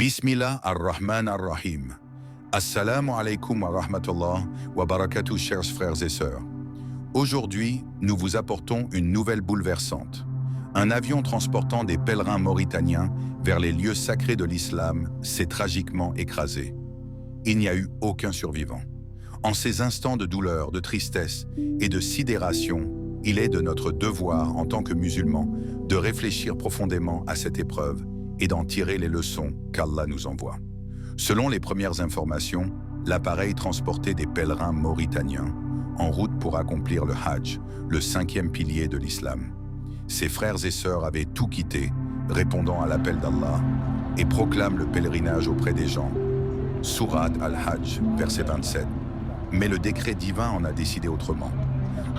Bismillah ar-Rahman ar-Rahim. Assalamu alaikum wa rahmatullah wa barakatuh, chers frères et sœurs. Aujourd'hui, nous vous apportons une nouvelle bouleversante. Un avion transportant des pèlerins mauritaniens vers les lieux sacrés de l'islam s'est tragiquement écrasé. Il n'y a eu aucun survivant. En ces instants de douleur, de tristesse et de sidération, il est de notre devoir en tant que musulmans de réfléchir profondément à cette épreuve et d'en tirer les leçons qu'Allah nous envoie. Selon les premières informations, l'appareil transportait des pèlerins mauritaniens en route pour accomplir le Hajj, le 5e pilier de l'islam. Ses frères et sœurs avaient tout quitté, répondant à l'appel d'Allah, et proclament le pèlerinage auprès des gens. Sourate Al-Hajj, verset 27. Mais le décret divin en a décidé autrement.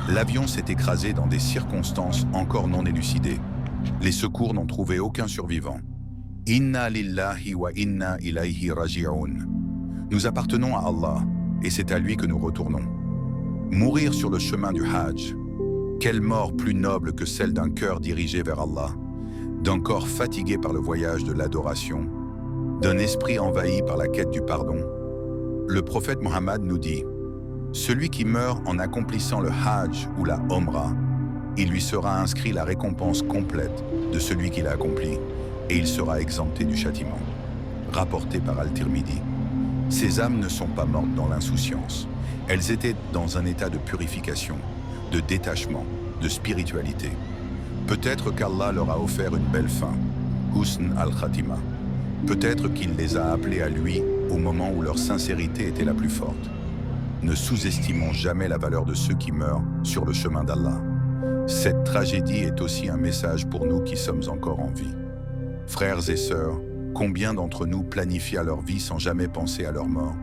L'avion s'est écrasé dans des circonstances encore non élucidées. Les secours n'ont trouvé aucun survivant. Inna lillahi wa inna ilayhi raji'un. Nous appartenons à Allah et c'est à lui que nous retournons. Mourir sur le chemin du Hajj, quelle mort plus noble que celle d'un cœur dirigé vers Allah, d'un corps fatigué par le voyage de l'adoration, d'un esprit envahi par la quête du pardon. Le prophète Mohammed nous dit: celui qui meurt en accomplissant le Hajj ou la Omra, il lui sera inscrit la récompense complète de celui qui l'a accompli, et il sera exempté du châtiment. Rapporté par Al-Tirmidhi. Ces âmes ne sont pas mortes dans l'insouciance. Elles étaient dans un état de purification, de détachement, de spiritualité. Peut-être qu'Allah leur a offert une belle fin, Husn al-Khatima. Peut-être qu'il les a appelés à lui au moment où leur sincérité était la plus forte. Ne sous-estimons jamais la valeur de ceux qui meurent sur le chemin d'Allah. Cette tragédie est aussi un message pour nous qui sommes encore en vie. Frères et sœurs, combien d'entre nous planifient leur vie sans jamais penser à leur mort?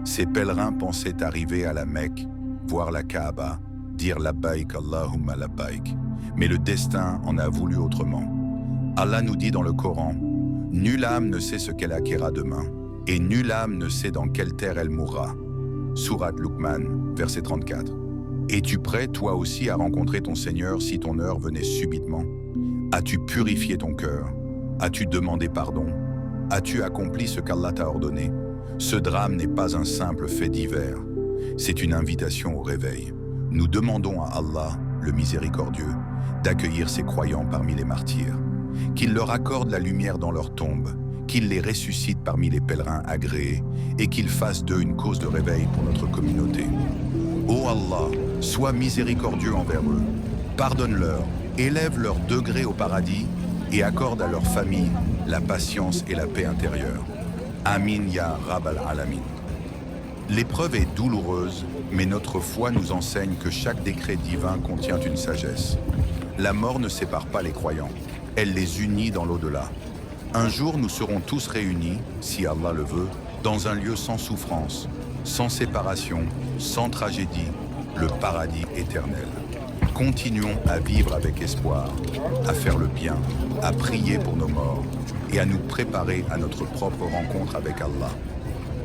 Ces pèlerins pensaient arriver à la Mecque, voir la Kaaba, dire Labbaik Allahumma Labbaik. Mais le destin en a voulu autrement. Allah nous dit dans le Coran: nulle âme ne sait ce qu'elle acquérera demain, et nulle âme ne sait dans quelle terre elle mourra. Sourate Luqman, verset 34. Es-tu prêt, toi aussi, à rencontrer ton Seigneur si ton heure venait subitement? As-tu purifié ton cœur? As-tu demandé pardon? As-tu accompli ce qu'Allah t'a ordonné? Ce drame n'est pas un simple fait divers. C'est une invitation au réveil. Nous demandons à Allah, le miséricordieux, d'accueillir ces croyants parmi les martyrs, qu'il leur accorde la lumière dans leur tombe, qu'il les ressuscite parmi les pèlerins agréés et qu'il fasse d'eux une cause de réveil pour notre communauté. Ô Allah, sois miséricordieux envers eux, pardonne-leur, élève leur degré au paradis et accorde à leur famille la patience et la paix intérieure. Amin ya Rabbal Alamin. L'épreuve est douloureuse, mais notre foi nous enseigne que chaque décret divin contient une sagesse. La mort ne sépare pas les croyants, elle les unit dans l'au-delà. Un jour, nous serons tous réunis, si Allah le veut, dans un lieu sans souffrance, sans séparation, sans tragédie, le paradis éternel. Continuons à vivre avec espoir, à faire le bien, à prier pour nos morts et à nous préparer à notre propre rencontre avec Allah.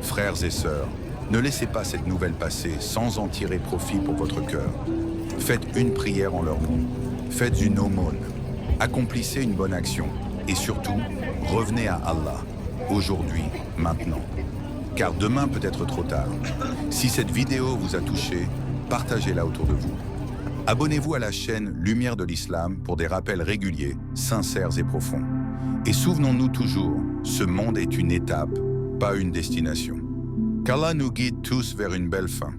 Frères et sœurs, ne laissez pas cette nouvelle passer sans en tirer profit pour votre cœur. Faites une prière en leur nom, faites une aumône, accomplissez une bonne action et surtout, revenez à Allah, aujourd'hui, maintenant. Car demain peut être trop tard. Si cette vidéo vous a touché, partagez-la autour de vous. Abonnez-vous à la chaîne Lumière de l'Islam pour des rappels réguliers, sincères et profonds. Et souvenons-nous toujours, ce monde est une étape, pas une destination. Qu'Allah nous guide tous vers une belle fin.